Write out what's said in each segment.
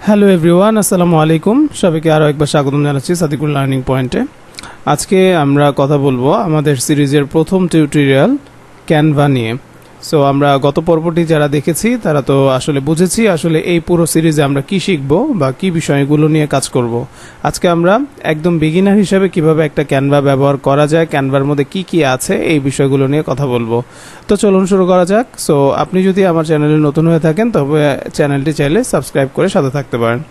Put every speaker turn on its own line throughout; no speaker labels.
Hello everyone, আসসালামু আলাইকুম। সবাইকে আরও একবার স্বাগতম জানাচ্ছি সাদিকুল লার্নিং পয়েন্টে। আজকে আমরা কথা বলবো আমাদের সিরিজের প্রথম টিউটোরিয়াল ক্যানভা নিয়ে। সো আমরা গত পর্বটি যারা দেখেছি তারা তো আসলে বুঝেছি আসলে এই পুরো সিরিজে আমরা কি শিখবো বা কি বিষয়গুলো নিয়ে কাজ করব। আজকে আমরা একদম বিগিনার হিসেবে কিভাবে একটা ক্যানভা ব্যবহার করা যায়, ক্যানভার মধ্যে কি কি আছে এই বিষয়গুলো নিয়ে কথা বলবো। তো চলুন শুরু করা যাক। সো আপনি যদি আমার চ্যানেলে নতুন হয়ে থাকেন তবে চ্যানেলটি চাইলে সাবস্ক্রাইব করে সাথে থাকতে পারেন।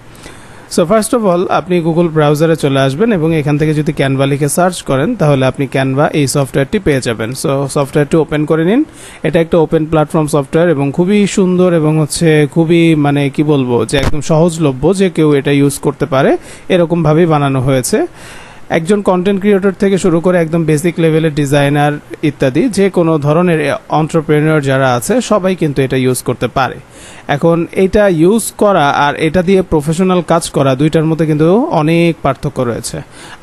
সো ফার্স্ট অফ অল আপনি গুগল ব্রাউজারে চলে আসবেন এবং এখান থেকে যদি ক্যানভা লিখে সার্চ করেন তাহলে আপনি ক্যানভা এই সফটওয়্যারটি পেয়ে যাবেন। সো সফটওয়্যারটি ওপেন করে নিন। এটা একটা ওপেন প্ল্যাটফর্ম সফটওয়্যার এবং খুবই সুন্দর এবং খুবই কি বলবো যে একদম সহজলভ্য, যে কেউ এটা ইউজ করতে পারে এরকমভাবেই বানানো হয়েছে। একজন কন্টেন্ট ক্রিয়েটর থেকে শুরু করে একদম বেসিক লেভেলের ডিজাইনার ইত্যাদি যে কোনো ধরনের এন্টারপ্রেনিয়র যারা আছে সবাই কিন্তু এটা ইউজ করতে পারে। এখন এটা ইউজ করা আর এটা দিয়ে প্রফেশনাল কাজ করা দুইটার মধ্যে কিন্তু অনেক পার্থক্য রয়েছে।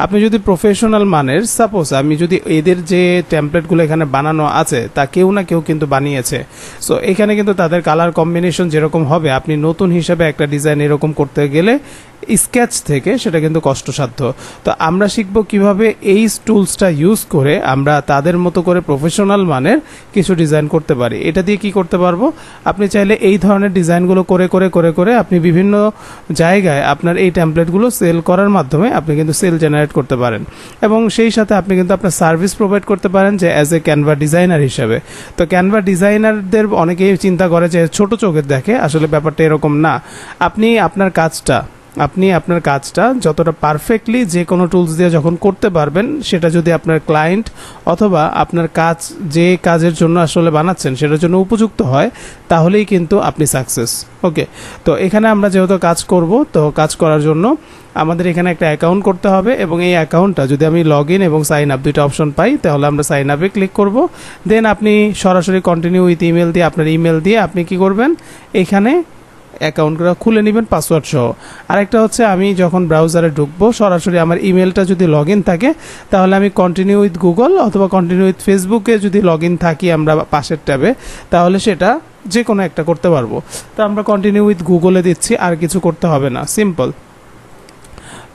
আপনি যদি প্রফেশনাল মানের, সাপোজ আমি যদি এদের যে টেমপ্লেটগুলো এখানে বানানো আছে তা কেউ না কেউ কিন্তু বানিয়েছে। সো এখানে কিন্তু তাদের কালার কম্বিনেশন যেরকম হবে, আপনি নতুন হিসেবে একটা ডিজাইন এরকম করতে গেলে স্কেচ থেকে সেটা কিন্তু কষ্টসাধ্য। তো আমরা শিখব কিভাবে এই টুলসটা ইউজ করে আমরা তাদের মতো করে প্রফেশনাল মানের কিছু ডিজাইন করতে পারি। এটা দিয়ে কি করতে পারবো, আপনি চাইলে এই ধরনের ডিজাইনগুলো করে করে করে করে আপনি বিভিন্ন জায়গায় আপনার এই টেমপ্লেটগুলো সেল করার মাধ্যমে আপনি কিন্তু সেল জেনারেট করতে পারেন এবং সেই সাথে আপনি কিন্তু আপনার সার্ভিস প্রোভাইড করতে পারেন যে অ্যাজ এ ক্যানভা ডিজাইনার হিসেবে। তো ক্যানভা ডিজাইনারদের অনেকেই চিন্তা করে যে ছোট চোখের দেখে, আসলে ব্যাপারটা এরকম না। আপনি আপনার কাজটা যতটা পারফেক্টলি যে কোনো টুলস দিয়ে যখন করতে পারবেন, সেটা যদি আপনার ক্লায়েন্ট অথবা আপনার কাজ যে কাজের জন্য আসলে বানাচ্ছেন সেটার জন্য উপযুক্ত হয়, তাহলেই কিন্তু আপনি সাকসেস। ওকে, তো এখানে আমরা যেহেতু কাজ করব, তো কাজ করার জন্য আমাদের এখানে একটা অ্যাকাউন্ট করতে হবে এবং এই অ্যাকাউন্টটা যদি আমি লগ ইন এবং সাইন আপ দুইটা অপশন পাই তাহলে আমরা সাইন আপে ক্লিক করব। দেন আপনি সরাসরি কন্টিনিউ উইথ ইমেল দিয়ে আপনার ইমেল দিয়ে আপনি কি করবেন, এখানে অ্যাকাউন্টটা খুলে নেবেন পাসওয়ার্ড সহ। আরেকটা হচ্ছে, আমি যখন ব্রাউজারে ঢুকবো সরাসরি আমার ইমেলটা যদি লগ ইন থাকে তাহলে আমি কন্টিনিউ উইথ গুগল অথবা কন্টিনিউ উইথ ফেসবুকে যদি লগ ইন থাকি আমরা পাশের ট্যাবে, তাহলে সেটা যে কোনো একটা করতে পারবো। তো আমরা কন্টিনিউ উইথ গুগলে দিচ্ছি, আর কিছু করতে হবে না, সিম্পল।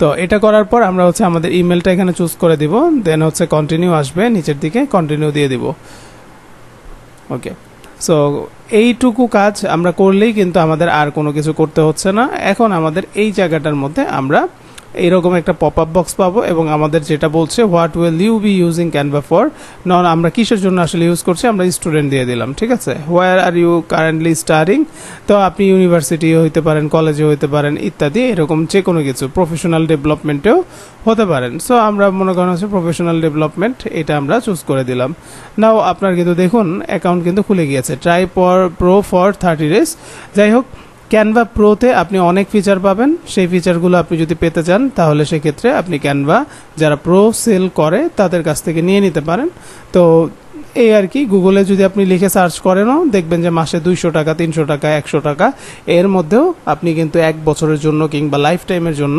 তো এটা করার পর আমরা আমাদের ইমেলটা এখানে চুজ করে দিব, দেন কন্টিনিউ আসবে, নিচের দিকে কন্টিনিউ দিয়ে দিব। ওকে, সো এইটুকু কাজ আমরা করলেই কিন্তু আমাদের আর কোনো কিছু করতে হচ্ছে না। এখন আমাদের এই জায়গাটার মধ্যে আমরা এইরকম একটা পপ আপ বক্স পাবো এবং আমাদের যেটা বলছে what will you be using Canva for. আমরা কিসের জন্য আসলে ইউজ করছি, আমরা স্টুডেন্ট দিয়ে দিলাম, ঠিক আছে। হোয়ার আর ইউ কারেন্টলি স্টাডিং, তো আপনি ইউনিভার্সিটি হইতে পারেন, কলেজে হইতে পারেন ইত্যাদি, এরকম যে কোনো কিছু প্রফেশনাল ডেভেলপমেন্টেও হতে পারেন। সো আমরা মনে করেন প্রফেশনাল ডেভেলপমেন্ট, এটা আমরা চুজ করে দিলাম। নাও আপনার কিন্তু দেখুন অ্যাকাউন্ট কিন্তু খুলে গিয়েছে। Try pro for 30 days। যাই হোক, ক্যানভা প্রোতে আপনি অনেক ফিচার পাবেন। সেই ফিচারগুলো আপনি যদি পেতে চান তাহলে সেক্ষেত্রে আপনি ক্যানভা যারা প্রো সেল করে তাদের কাছ থেকে নিয়ে নিতে পারেন। তো এই আর কি, গুগলে যদি আপনি লিখে সার্চ করেনও দেখবেন যে মাসে 200 টাকা, 300 টাকা, 100 টাকা এর মধ্যেও আপনি কিন্তু 1 বছরের জন্য কিংবা লাইফ টাইমের জন্য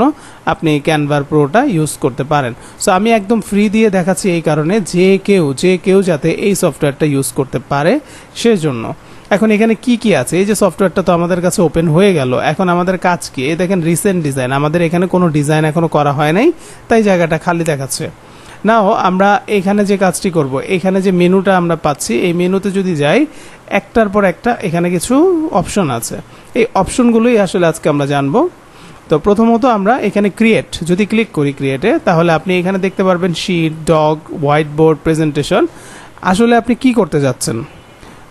আপনি ক্যানভার প্রোটা ইউজ করতে পারেন। সো আমি একদম ফ্রি দিয়ে দেখাচ্ছি এই কারণে যে কেউ যাতে এই সফটওয়্যারটা ইউজ করতে পারে সেজন্য। এখন এখানে কি কি আছে, এই যে সফটওয়্যারটা তো আমাদের কাছে ওপেন হয়ে গেল। এখন আমাদের কাজ কি, এই দেখেন রিসেন্ট ডিজাইন, আমাদের এখানে কোনো ডিজাইন এখনো করা হয় নাই, তাই জায়গাটা খালি দেখাচ্ছে। নাও আমরা এখানে যে কাজটি করব, এখানে যে মেনুটা আমরা পাচ্ছি, এই মেনুতে যদি যাই একটার পর একটা এখানে কিছু অপশন আছে। এই অপশনগুলোই আসলে আজকে আমরা জানবো। তো প্রথমত আমরা এখানে ক্রিয়েট যদি ক্লিক করি ক্রিয়েটে, তাহলে আপনি এখানে দেখতে পারবেন sheet, doc, white board, presentation. আসলে আপনি কি করতে যাচ্ছেন,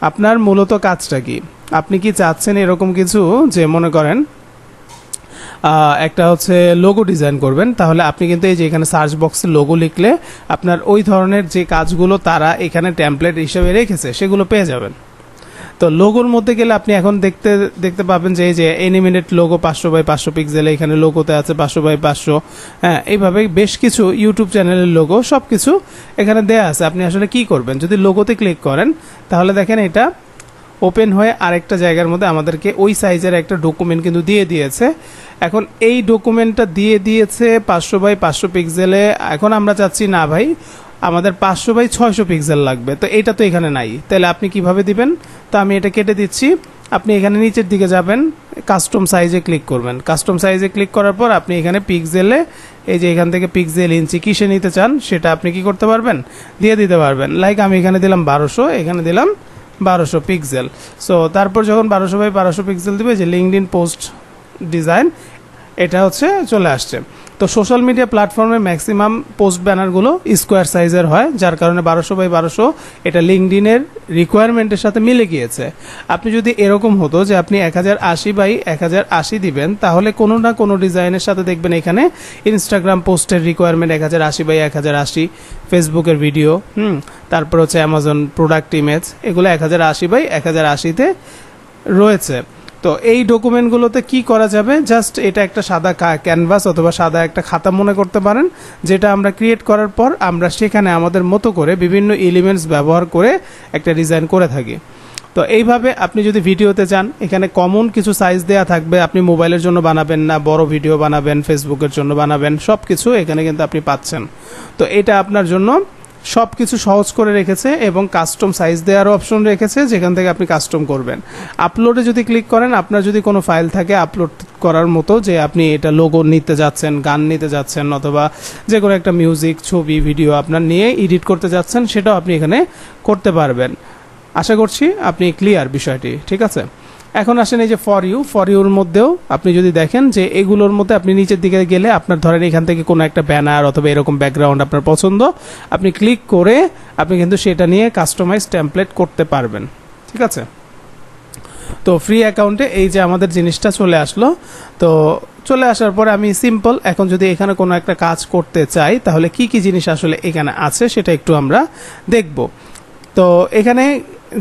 আপনার মূলত কাজটা কি, আপনি কি চাচ্ছেন এরকম কিছু যে মনে করেন একটা লোগো ডিজাইন করবেন, তাহলে আপনি কিন্তু এই যে এখানে সার্চ বক্সে লোগো লিখলে আপনার ওই ধরনের যে কাজগুলো তারা এখানে টেমপ্লেট হিসেবে রেখেছে সেগুলো পেয়ে যাবেন। তো লোগোর মধ্যে গেলে আপনি এখন দেখতে পাবেন যে এই যে অ্যানিমেটেড লোগো 500x500 পিক্সেলে এখানে লোগোতে আছে 500x500। হ্যাঁ, এইভাবে বেশ কিছু ইউটিউব চ্যানেলের লোগো সব কিছু এখানে দেয়া আছে। আপনি আসলে কি করবেন, যদি লোগোতে ক্লিক করেন তাহলে দেখেন এটা ওপেন হয়ে আরেকটা জায়গার মধ্যে আমাদেরকে ওই সাইজের একটা ডকুমেন্ট কিন্তু দিয়ে দিয়েছে। এখন এই ডকুমেন্টটা দিয়ে দিয়েছে 500x500 পিক্সেলে। এখন আমরা চাচ্ছি না ভাই আমাদের 500x600 পিক্সেল লাগবে, তো এটা তো এখানে নাই, তাহলে আপনি কিভাবে দিবেন। তো আমি এটা কেটে দিচ্ছি আপনি এখানে নিচের দিকে যাবেন, কাস্টম সাইজে ক্লিক করবেন। কাস্টম সাইজে ক্লিক করার পর আপনি এখানে পিক্সেলে, এই যে এখান থেকে পিক্সেল ইঞ্চি কিসে নিতে চান সেটা আপনি কি করতে পারবেন, দিয়ে দিতে পারবেন। লাইক আমি এখানে দিলাম 1200, এখানে দিলাম 1200 পিক্সেল। সো তারপর যখন 1200 বাই 1200 পিক্সেল দিবে, যে লিঙ্কডইন পোস্ট ডিজাইন, এটা হচ্ছে চলে আসছে। তো সোশ্যাল মিডিয়া প্ল্যাটফর্মে ম্যাক্সিমাম পোস্ট ব্যানারগুলো স্কোয়ার সাইজের হয়, যার কারণে 1200 বাই 1200 এটা লিঙ্কডইনের রিকোয়ারমেন্টের সাথে মিলে গিয়েছে। আপনি যদি এরকম হতো যে আপনি 1080 বাই 1080 দিবেন, তাহলে কোনো না কোনো ডিজাইনের সাথে দেখবেন এখানে ইনস্টাগ্রাম পোস্টের রিকোয়ারমেন্ট 1080 বাই 1080, ফেসবুকের ভিডিও, তারপর হচ্ছে অ্যামাজন প্রোডাক্ট ইমেজ, এগুলো 1080 বাই 1080-তে রয়েছে। তো এই ডকুমেন্টগুলোতে কি করা যাবে, জাস্ট এটা একটা সাদা ক্যানভাস অথবা সাদা একটা খাতা মনে করতে পারেন, যেটা আমরা ক্রিয়েট করার পর আমরা সেখানে আমাদের মতো করে বিভিন্ন এলিমেন্টস ব্যবহার করে একটা ডিজাইন করে থাকি। তো এইভাবে আপনি যদি ভিডিওতে যান, এখানে কমন কিছু সাইজ দেয়া থাকবে, আপনি মোবাইলের জন্য বানাবেন না, বড় ভিডিও বানাবেন, ফেসবুকের জন্য বানাবেন, সব কিছু এখানে কিন্তু আপনি পাচ্ছেন। তো এটা আপনার জন্য সব কিছু সহজ করে রেখেছে এবং কাস্টম সাইজ দেওয়ারও অপশন রেখেছে, যেখান থেকে আপনি কাস্টম করবেন। আপলোডে যদি ক্লিক করেন, আপনার যদি কোনো ফাইল থাকে আপলোড করার মতো, যে আপনি এটা লোগো নিতে যাচ্ছেন, গান নিতে যাচ্ছেন, অথবা যে কোনো একটা মিউজিক, ছবি, ভিডিও আপনার নিয়ে এডিট করতে যাচ্ছেন, সেটাও আপনি এখানে করতে পারবেন। আশা করছি আপনি ক্লিয়ার বিষয়টি, ঠিক আছে। এখন আসেন এই যে ফর ইউর মধ্যেও আপনি যদি দেখেন যে এগুলোর মধ্যে আপনি নিচের দিকে গেলে আপনার ধরেন এখান থেকে কোনো একটা ব্যানার অথবা এরকম ব্যাকগ্রাউন্ড আপনার পছন্দ, আপনি ক্লিক করে আপনি কিন্তু সেটা নিয়ে কাস্টমাইজ টেমপ্লেট করতে পারবেন, ঠিক আছে। তো ফ্রি অ্যাকাউন্টে এই যে আমাদের জিনিসটা চলে আসলো। তো চলে আসার পরে আমি সিম্পল এখন যদি এখানে কোনো একটা কাজ করতে চাই, তাহলে কি কি জিনিস আসলে এখানে আছে সেটা একটু আমরা দেখব। তো এখানে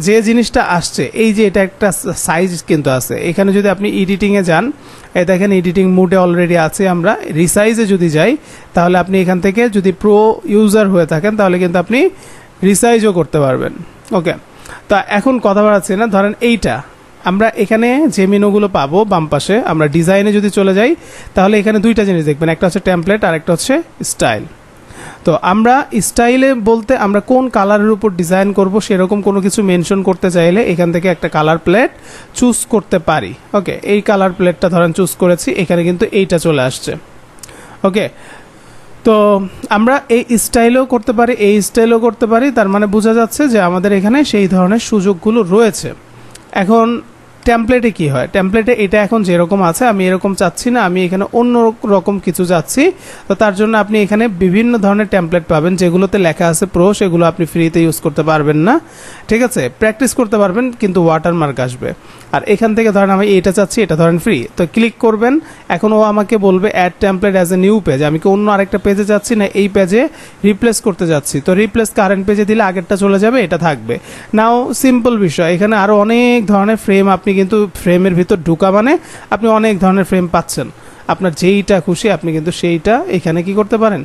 যে জিনিসটা আসছে, এই যে এটা একটা সাইজ কিন্তু আছে, এখানে যদি আপনি এডিটিংয়ে যান, এই দেখেন এডিটিং মোডে অলরেডি আছে। আমরা রিসাইজে যদি যাই, তাহলে আপনি এখান থেকে যদি প্রো ইউজার হয়ে থাকেন, তাহলে কিন্তু আপনি রিসাইজও করতে পারবেন। ওকে, তা এখন কথা বাড়াচ্ছি না, ধরেন এইটা আমরা এখানে যে মেনুগুলো পাবো বাম পাশে, আমরা ডিজাইনে যদি চলে যাই, তাহলে এখানে দুইটা জিনিস দেখবেন, একটা হচ্ছে টেমপ্লেট আর একটা হচ্ছে স্টাইল। তো আমরা স্টাইলে বলতে আমরা কোন কালারের উপর ডিজাইন করব সেরকম কোনো কিছু মেনশন করতে চাইলে এখান থেকে একটা কালার প্লেট চুজ করতে পারি। ওকে, এই কালার প্লেটটা ধরেন চুজ করেছি, এখানে কিন্তু এইটা চলে আসছে। ওকে, তো আমরা এই স্টাইলেও করতে পারি, এই স্টাইলেও করতে পারি, তার মানে বোঝা যাচ্ছে যে আমাদের এখানে সেই ধরনের সুযোগগুলো রয়েছে। এখন টেমপ্লেটে কি হয়, টেমপ্লেটে এটা এখন যেরকম আছে আমি এরকম চাচ্ছি না, আমি এখানে অন্য রকম কিছু চাচ্ছি। তো তার জন্য আপনি এখানে বিভিন্ন ধরনের টেমপ্লেট পাবেন, যেগুলোতে লেখা আছে প্রো, সেগুলো আপনি ফ্রিতে ইউজ করতে পারবেন না, ঠিক আছে। প্র্যাকটিস করতে পারবেন কিন্তু ওয়াটারমার্ক আসবে। আর এখান থেকে ধরেন আমি এটা চাচ্ছি, এটা ধরেন ফ্রি, তো ক্লিক করবেন। এখন ও আমাকে বলবে add template as a new page, আমি কি অন্য আরেকটা পেজে যাচ্ছি না এই পেজে রিপ্লেস করতে যাচ্ছি, তো রিপ্লেস কারেন্ট পেজে দিলে আগেরটা চলে যাবে, এটা থাকবে। নাও সিম্পল বিষয়, এখানে আরও অনেক ধরনের ফ্রেম, আপনি কিন্তু ফ্রেমের ভিতর ঢুকা মানে আপনি অনেক ধরনের ফ্রেম পাচ্ছেন, আপনার যেইটা খুশি আপনি কিন্তু সেইটা এখানে কি করতে পারেন,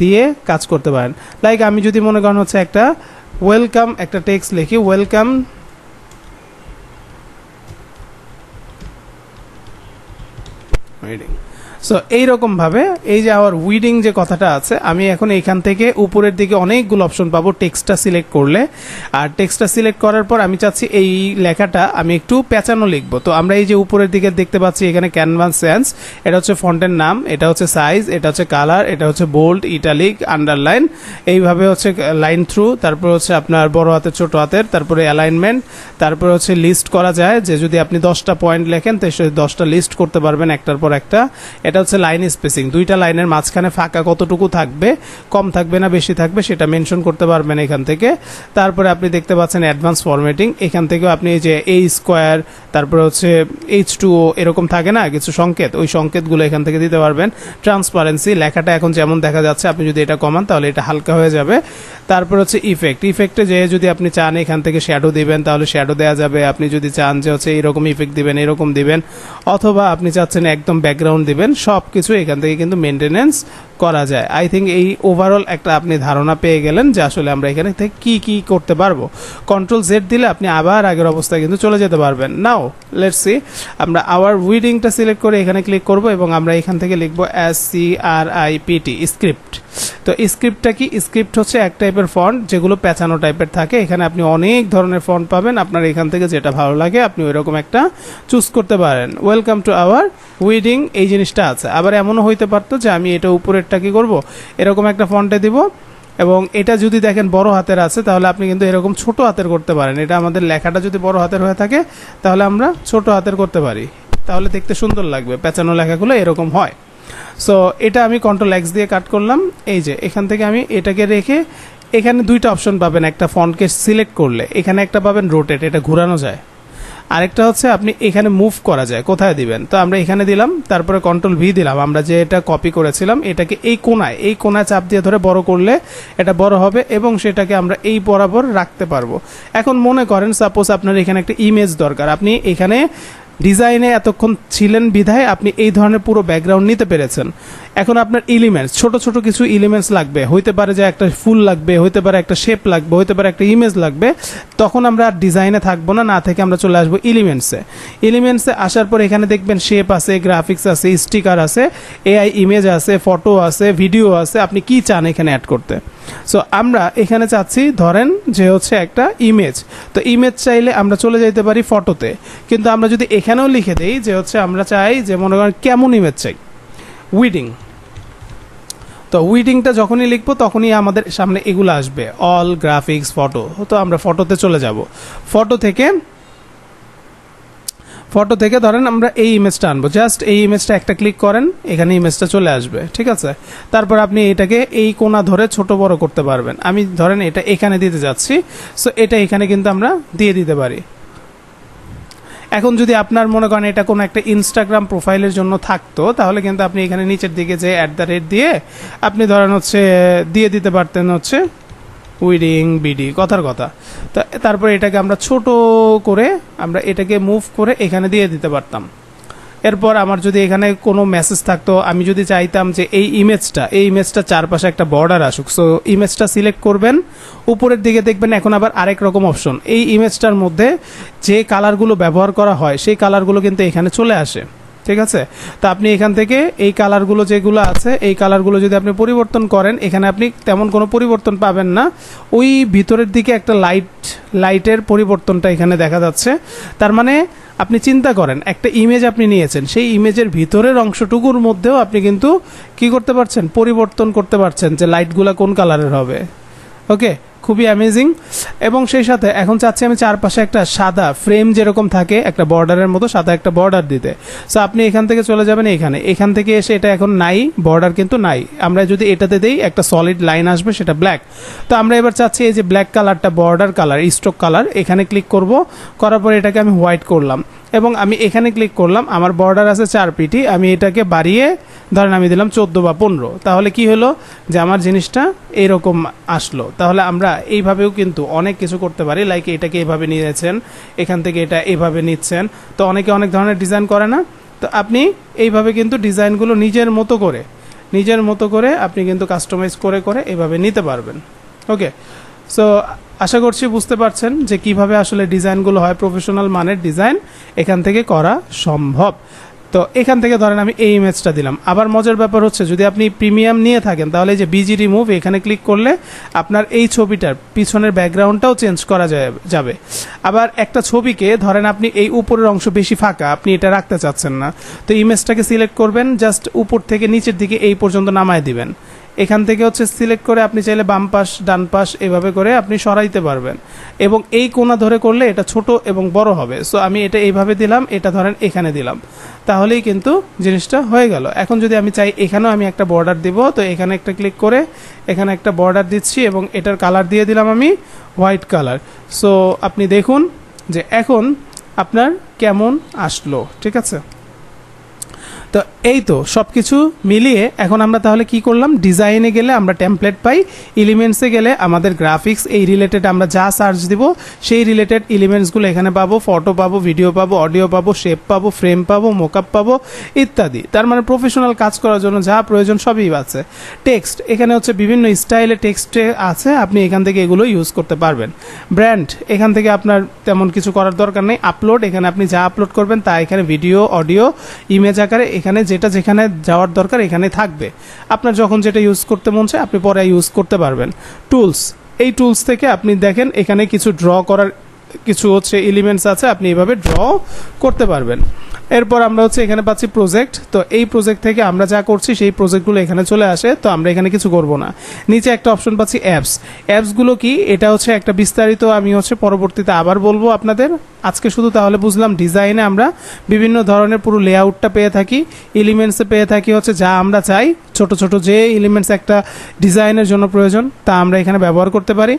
দিয়ে কাজ করতে পারেন। লাইক আমি যদি মনে করেন হচ্ছে একটা ওয়েলকাম, একটা টেক্সট লিখি, ওয়েলকাম রিডিং। সো এইরকমভাবে এই যে আওয়ার উইডিং যে কথাটা আছে, আমি এখন এইখান থেকে উপরের দিকে অনেকগুলো অপশন পাবো টেক্সটটা সিলেক্ট করলে। আর টেক্সটটা সিলেক্ট করার পর আমি চাচ্ছি এই লেখাটা আমি একটু পেঁচানো লিখবো। তো আমরা এই যে উপরের দিকে দেখতে পাচ্ছি এখানে ক্যানভাস সেন্স, এটা হচ্ছে ফন্টের নাম, এটা হচ্ছে সাইজ, এটা হচ্ছে কালার, এটা হচ্ছে বোল্ড, ইটালিক, আন্ডারলাইন, এইভাবে হচ্ছে লাইন থ্রু, তারপর হচ্ছে আপনার বড় হাতের ছোট হাতের, তারপরে অ্যালাইনমেন্ট, তারপর হচ্ছে লিস্ট করা যায়, যে যদি আপনি 10টা পয়েন্ট লেখেন তো 10টা লিস্ট করতে পারবেন একটার পর একটা। এটা হচ্ছে লাইন স্পেসিং, দুইটা লাইনের মাঝখানে ফাঁকা কতটুকু থাকবে, কম থাকবে না বেশি থাকবে সেটা মেনশন করতে পারবেন এখান থেকে। তারপরে আপনি দেখতে পাচ্ছেন অ্যাডভান্স ফরম্যাটিং, এখান থেকেও আপনি এই যে এই স্কোয়ার, তারপরে হচ্ছে H2O এরকম থাকে না কিছু সংকেত, ওই সংকেতগুলো এখান থেকে দিতে পারবেন। ট্রান্সপারেন্সি, লেখাটা এখন যেমন দেখা যাচ্ছে আপনি যদি এটা কমান তাহলে এটা হালকা হয়ে যাবে। তারপর হচ্ছে ইফেক্টে যে যদি আপনি চান এখান থেকে শ্যাডো দিবেন তাহলে শ্যাডো দেওয়া যাবে, আপনি যদি চান যে হচ্ছে এইরকম ইফেক্ট দিবেন এরকম দিবেন, অথবা আপনি চাচ্ছেন একদম ব্যাকগ্রাউন্ড দিবেন, সব কিছু এখান থেকে কিন্তু মেনটেনেন্স করা যায়। আই থিঙ্ক এই ওভারঅল একটা আপনি ধারণা পেয়ে গেলেন যে আসলে আমরা এখানে থেকে কি কি করতে পারবো। কন্ট্রোল জেড দিলে আপনি আবার আগের অবস্থায় কিন্তু চলে যেতে পারবেন। নাও লেটস সি, আমরা আওয়ার উইডিংটা সিলেক্ট করে এখানে ক্লিক করব এবং আমরা এখান থেকে লিখবো SCRIPT স্ক্রিপ্ট। তো স্ক্রিপ্টটা কি? স্ক্রিপ্ট হচ্ছে এক টাইপের ফন্ট যেগুলো পেঁচানো টাইপের থাকে। এখানে আপনি অনেক ধরনের ফন্ট পাবেন, আপনার এখান থেকে যেটা ভালো লাগে আপনি ওইরকম একটা চুজ করতে পারেন। ওয়েলকাম টু আওয়ার উইডিং এই জিনিসটা আছে। আবার এমনও হইতে পারতো যে আমি এটা উপরেরটা কি করব, এরকম একটা ফন্টে দিব, এবং এটা যদি দেখেন বড় হাতের আছে তাহলে আপনি কিন্তু এরকম ছোট হাতের করতে পারেন। এটা আমাদের লেখাটা যদি বড় হাতের হয়ে থাকে তাহলে আমরা ছোট হাতের করতে পারি, তাহলে দেখতে সুন্দর লাগবে। পেঁচানো লেখাগুলো এরকম হয়। সো এটা আমি কন্ট্রোল এক্স দিয়ে কাট করলাম। এই যে এখান থেকে আমি এটাকে রেখে এখানে দুইটা অপশন পাবেন, একটা ফন্টকে সিলেক্ট করলে এখানে একটা পাবেন রোটেট, এটা ঘোরানো যায়, আরেকটা হচ্ছে আপনি এখানে মুভ করা যায়, কোথায় দিবেন। তো আমরা এখানে দিলাম, তারপরে কন্ট্রোল ভি দিলাম। আমরা যে এটা কপি করেছিলাম এটাকে এই কোনায় চাপ দিয়ে ধরে বড় করলে এটা বড় হবে এবং সেটাকে আমরা এই বরাবর রাখতে পারবো। এখন মনে করেন সাপোজ আপনার এখানে একটা ইমেজ দরকার, আপনি এখানে ডিজাইনে এতক্ষণ ছিলেন বিধায় আপনি এই ধরনের পুরো ব্যাকগ্রাউন্ড নিতে পেরেছেন। এখন আপনার এলিমেন্টস, ছোট ছোট কিছু এলিমেন্টস লাগবে, হইতে পারে যে একটা ফুল লাগবে, হইতে পারে একটা শেপ লাগবে, হইতে পারে একটা ইমেজ লাগবে। তখন আমরা আর ডিজাইনে থাকবো না, না থেকে আমরা চলে আসবো এলিমেন্টসে আসার পর এখানে দেখবেন শেপ আছে, গ্রাফিক্স আছে, স্টিকার আছে, এআই ইমেজ আছে, ফটো আছে, ভিডিও আছে, আপনি কি চান এখানে অ্যাড করতে। সো আমরা এখানে চাচ্ছি ধরেন যে হচ্ছে একটা ইমেজ, তো ইমেজ চাইলে আমরা চলে যেতে পারি ফটোতে, কিন্তু আমরা যদি এখানেও লিখে দেই যে হচ্ছে আমরা চাই যে মনে করেন কেমন ইমেজ চাই, উইডিং, তো উইডিংটা যখনই লিখবো তখনই আমাদের সামনে এগুলো আসবে, অল গ্রাফিক্স ফটো। তো আমরা ফটোতে চলে যাব, ফটো থেকে ধরেন আমরা এই ইমেজটা আনবো, জাস্ট এই ইমেজটা একটা ক্লিক করেন, এখানে ইমেজটা চলে আসবে, ঠিক আছে। তারপর আপনি এটাকে এই কোণা ধরে ছোট বড় করতে পারবেন। আমি ধরেন এটা এখানে দিতে যাচ্ছি, সো এটা এখানে কিন্তু আমরা দিয়ে দিতে পারি। এখন যদি আপনার মনে করেন এটা কোনো একটা ইনস্টাগ্রাম প্রোফাইলের জন্য থাকতো তাহলে কিন্তু আপনি এখানে নিচের দিকে যে @ দিয়ে আপনি ধরেন হচ্ছে দিয়ে দিতে পারতেন হচ্ছে উইডিং বিডি, কথার কথা। তো তারপরে এটাকে আমরা ছোট করে আমরা এটাকে মুভ করে এখানে দিয়ে দিতে পারতাম। এরপর আমার যদি এখানে কোনো মেসেজ থাকতো, আমি যদি চাইতাম যে এই ইমেজটা চারপাশে একটা বর্ডার আসুক, সো ইমেজটা সিলেক্ট করবেন, উপরের দিকে দেখবেন এখন আবার আরেক রকম অপশন, এই ইমেজটার মধ্যে যে কালারগুলো ব্যবহার করা হয় সেই কালারগুলো কিন্তু এখানে চলে আসে, ঠিক আছে। তো আপনি এখান থেকে এই কালারগুলো যেগুলো আছে এই কালারগুলো যদি আপনি পরিবর্তন করেন, এখানে আপনি তেমন কোনো পরিবর্তন পাবেন না, ওই ভিতরের দিকে একটা লাইটের পরিবর্তনটা এখানে দেখা যাচ্ছে। তার মানে আপনি চিন্তা করেন একটা ইমেজ আপনি নিয়েছেন, সেই ইমেজের ভিতরের অংশটুকুর মধ্যেও আপনি কিন্তু কি করতে পারছেন, পরিবর্তন করতে পারছেন যে লাইটগুলো কোন কালারের হবে। ওকে, খুবই অ্যামেজিং। এবং সেই সাথে এখন চাচ্ছি আমি চারপাশে একটা সাদা ফ্রেম যেরকম থাকে একটা বর্ডারের মতো সাদা একটা বর্ডার দিতে। সো আপনি এখান থেকে চলে যাবেন এখান থেকে এসে এটা এখন নাই, বর্ডার কিন্তু নাই, আমরা যদি এটাতে দেই একটা সলিড লাইন আসবে, সেটা ব্ল্যাক। তো আমরা এবার চাচ্ছি এই যে ব্ল্যাক কালারটা বর্ডার কালার, স্ট্রোক কালার, এখানে ক্লিক করব, করার পর এটাকে আমি হোয়াইট করলাম এবং আমি এখানে ক্লিক করলাম, আমার বর্ডার আছে 4 পিটি, আমি এটাকে বাড়িয়ে ধরেন আমি দিলাম 14 বা 15, তাহলে কি হলো যে আমার জিনিসটা এইরকম আসলো। তাহলে আমরা এইভাবেও কিন্তু অনেক কিছু করতে পারি, লাইক এটাকে এইভাবে নিয়েছেন, এখান থেকে এটা এইভাবে নিচ্ছেন, তো অনেকে অনেক ধরনের ডিজাইন করে না, তো আপনি এইভাবে কিন্তু ডিজাইনগুলো নিজের মতো করে আপনি কিন্তু কাস্টমাইজ করে এইভাবে নিতে পারবেন। ওকে, সো আশা করছি বুঝতে পারছেন যে কিভাবে আসলে ডিজাইনগুলো হয়, প্রফেশনাল মানের ডিজাইন এখান থেকে করা সম্ভব। তো এখান থেকে ধরেন আমি এই ইমেজটা দিলাম। আবার মজার ব্যাপার হচ্ছে যদি আপনি প্রিমিয়াম নিয়ে থাকেন তাহলে এই যে বিজি রিমুভ এখানে ক্লিক করলে আপনার এই ছবিটার পিছনের ব্যাকগ্রাউন্ডটাও চেঞ্জ করা যাবে। আবার একটা ছবিকে ধরেন আপনি এই উপরের অংশ বেশি ফাঁকা, আপনি এটা রাখতে চাচ্ছেন না, তো ইমেজটাকে সিলেক্ট করবেন, জাস্ট উপর থেকে নিচের দিকে এই পর্যন্ত নামায় দিবেন, এখান থেকে হচ্ছে সিলেক্ট করে আপনি চাইলে বাম পাশ ডান পাশ এভাবে করে আপনি সরাইতে পারবেন, এবং এই কোণা ধরে করলে এটা ছোট এবং বড় হবে। সো আমি এটা এইভাবে দিলাম, এটা ধরেন এখানে দিলাম, তাহলেই কিন্তু জিনিসটা হয়ে গেল। এখন যদি আমি চাই এখানেও আমি একটা বর্ডার দিব, তো এখানে একটা ক্লিক করে এখানে একটা বর্ডার দিচ্ছি এবং এটার কালার দিয়ে দিলাম আমি হোয়াইট কালার। সো আপনি দেখুন যে এখন আপনার কেমন আসলো, ঠিক আছে। তো এই তো সব কিছু মিলিয়ে এখন আমরা তাহলে কি করলাম, ডিজাইনে গেলে আমরা টেমপ্লেট পাই, এলিমেন্টসে গেলে আমাদের গ্রাফিক্স এই রিলেটেড আমরা যা সার্চ দিব সেই রিলেটেড এলিমেন্টসগুলো এখানে পাবো, ফটো পাবো, ভিডিও পাবো, অডিও পাবো, শেপ পাবো, ফ্রেম পাবো, মোকআপ পাবো ইত্যাদি। তার মানে প্রফেশনাল কাজ করার জন্য যা প্রয়োজন সবই আছে। টেক্সট এখানে হচ্ছে বিভিন্ন স্টাইলে টেক্সটে আছে, আপনি এখান থেকে এগুলো ইউজ করতে পারবেন। ব্র্যান্ড এখান থেকে আপনার তেমন কিছু করার দরকার নেই। আপলোড এখানে আপনি যা আপলোড করবেন তা এখানে ভিডিও, অডিও, ইমেজ আকারে এখানে যেটা যেখানে যাওয়ার দরকার এখানে থাকবে। আপনার যখন যেটা ইউজ করতে মন চায় আপনি পরে ইউজ করতে পারবেন। টুলস, এই টুলস থেকে আপনি দেখেন এখানে কিছু ড্র করার কিছু হচ্ছে এলিমেন্টস আছে, আপনি এভাবে ড্র করতে পারবেন। এরপর আমরা হচ্ছে এখানে পাচ্ছি প্রজেক্ট। তো এই প্রজেক্ট থেকে আমরা যা করছি সেই প্রজেক্টগুলো এখানে চলে আসে, তো আমরা এখানে কিছু করব না। নিচে একটা অপশন পাচ্ছি অ্যাপস। অ্যাপসগুলো কি, এটা হচ্ছে একটা বিস্তারিত আমি হচ্ছে পরবর্তীতে আবার বলবো আপনাদের। আজকে শুধু তাহলে বুঝলাম ডিজাইনে আমরা বিভিন্ন ধরনের পুরো লেআউটটা পেয়ে থাকি, এলিমেন্টসে পেয়ে থাকি হচ্ছে যা আমরা চাই, ছোট ছোট যে এলিমেন্টস একটা ডিজাইনের জন্য প্রয়োজন তা আমরা এখানে ব্যবহার করতে পারি।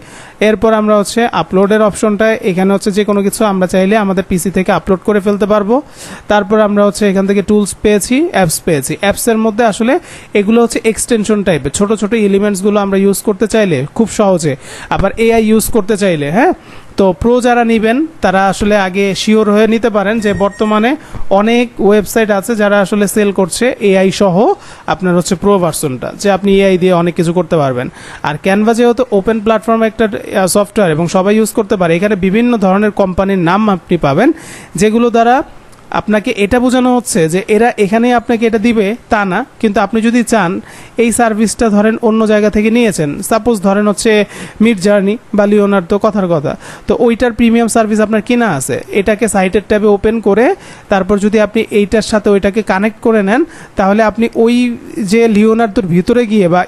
এরপর আমরা হচ্ছে আপলোডের অপশনটা, এখানে হচ্ছে যে কোনো কিছু আমরা চাইলে আমাদের পিসি থেকে আপলোড করে ফেলতে পারবো। তারপর আমরা হচ্ছে এখান থেকে টুলস পেয়েছি, অ্যাপস পেয়েছি। অ্যাপসের মধ্যে আসলে এগুলো হচ্ছে এক্সটেনশন টাইপের, ছোট ছোট এলিমেন্টসগুলো আমরা ইউজ করতে চাইলে খুব সহজে, আবার এআই ইউজ করতে চাইলে, হ্যাঁ। তো প্রো যারা নেবেন তারা আসলে আগে শিওর হয়ে নিতে পারেন যে বর্তমানে অনেক ওয়েবসাইট আছে যারা আসলে সেল করছে এআই সহ আপনার হচ্ছে প্রো ভার্সনটা, যে আপনি এআই দিয়ে অনেক কিছু করতে পারবেন। আর ক্যানভা যেহেতু ওপেন প্ল্যাটফর্ম একটা সফটওয়্যার এবং সবাই ইউজ করতে পারে, এখানে বিভিন্ন ধরনের কোম্পানির নাম আপনি পাবেন, যেগুলো দ্বারা আপনাকে এটা বোঝানো হচ্ছে যে এরা এখানে আপনাকে এটা দিবে তা না, কিন্তু আপনি যদি চান এই সার্ভিসটা ধরেন অন্য জায়গা থেকে নিয়েছেন, সাপোজ ধরেন হচ্ছে মিড জার্নি বা লিওনার্দো, কথার কথা, তো ওইটার প্রিমিয়াম সার্ভিস আপনার কিনা আছে, এটাকে সাইটের ট্যাবে ওপেন করে তারপর যদি আপনি এইটার সাথে ওইটাকে কানেক্ট করে নেন, তাহলে আপনি ওই যে লিওনার্দোর ভিতরে গিয়ে বা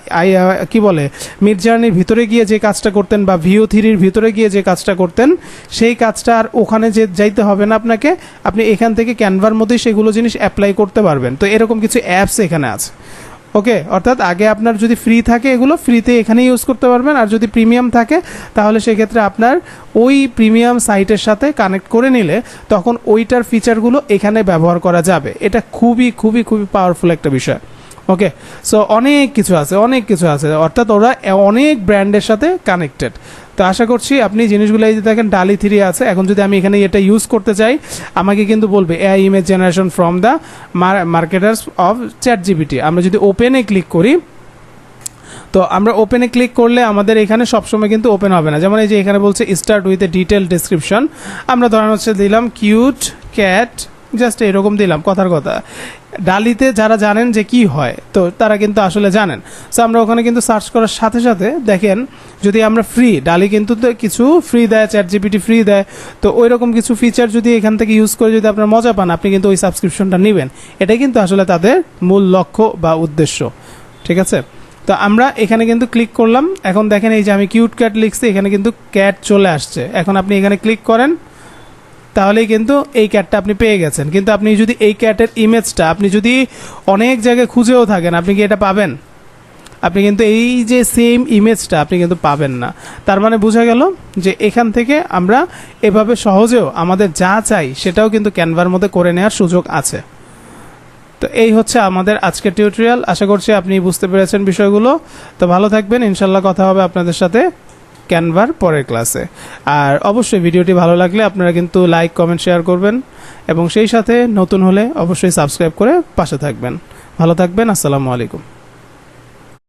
কি বলে মিড জার্নির ভিতরে গিয়ে যে কাজটা করতেন বা ভিও থ্রির ভিতরে গিয়ে যে কাজটা করতেন সেই কাজটা আর ওখানে যে যাইতে হবে না আপনাকে, আপনি এখান থেকে ক্যানভার মধ্যে সেগুলো জিনিস অ্যাপ্লাই করতে পারবেন। তো এরকম কিছু অ্যাপস এখানে আছে, ওকে। অর্থাৎ আগে আপনার যদি ফ্রি থাকে এগুলো ফ্রিতে এখানে ইউজ করতে পারবেন, আর যদি প্রিমিয়াম থাকে তাহলে সেক্ষেত্রে আপনার ওই প্রিমিয়াম সাইটের সাথে কানেক্ট করে নিলে তখন ওইটার ফিচারগুলো এখানে ব্যবহার করা যাবে। এটা খুবই খুবই খুবই পাওয়ারফুল একটা বিষয়, ওকে। সো অনেক কিছু আছে, অনেক কিছু আছে, অর্থাৎ ওরা অনেক ব্র্যান্ডের সাথে কানেক্টেড। তো আশা করছি আপনি জিনিসগুলো এই যে দেখেন ডালি 3 আছে, এখন যদি আমি এখানে এটা ইউজ করতে চাই আমাকে কিন্তু বলবে AI image generation from the marketers of ChatGPT. আমরা যদি ওপেনে ক্লিক করি, তো আমরা ওপেনে ক্লিক করলে আমাদের এখানে সবসময় কিন্তু ওপেন হবে না। যেমন এই যে এখানে বলছে start with a detail description, আমরা ধরেন হচ্ছে দিলাম কিউট ক্যাট, জাস্ট এরকম দিলাম, কথার কথা। ডালিতে যারা জানেন যে কি হয় তো তারা কিন্তু আসলে জানেন। সো আমরা ওখানে কিন্তু সার্চ করার সাথে সাথে দেখেন যদি আমরা ফ্রি, ডালি কিন্তু তো কিছু ফ্রি দেয়, চ্যাটজিপিটি ফ্রি দেয়, তো ওই রকম কিছু ফিচার যদি এখান থেকে ইউজ করে যদি আপনার মজা পান আপনি কিন্তু ওই সাবস্ক্রিপশনটা নেবেন। এটাই কিন্তু আসলে তাদের মূল লক্ষ্য বা উদ্দেশ্য, ঠিক আছে। তো আমরা এখানে কিন্তু ক্লিক করলাম, এখন দেখেন এই যে আমি কিউট ক্যাট লিখছি, এখানে কিন্তু ক্যাট চলে আসছে। এখন আপনি এখানে ক্লিক করেন তাহলেই কিন্তু এই ক্যাটটা আপনি পেয়ে গেছেন। কিন্তু আপনি যদি এই ক্যাটের ইমেজটা আপনি যদি অনেক জায়গায় খুঁজেও থাকেন আপনি কি এটা পাবেন? আপনি কিন্তু এই যে সেম ইমেজটা আপনি কিন্তু পাবেন না। তার মানে বোঝা গেল যে এখান থেকে আমরা এভাবে সহজেও আমাদের যা চাই সেটাও কিন্তু ক্যানভার মধ্যে করে নেওয়ার সুযোগ আছে। তো এই হচ্ছে আমাদের আজকের টিউটোরিয়াল। আশা করছি আপনি বুঝতে পেরেছেন বিষয়গুলো। তো ভালো থাকবেন, ইনশাল্লাহ কথা হবে আপনাদের সাথে ক্যানভার পরের ক্লাসে। আর অবশ্যই ভিডিওটি ভালো লাগলে আপনারা কিন্তু লাইক, কমেন্ট, শেয়ার করবেন এবং সেই সাথে নতুন হলে অবশ্যই সাবস্ক্রাইব করে পাশে থাকবেন। ভালো থাকবেন, আসসালামু আলাইকুম।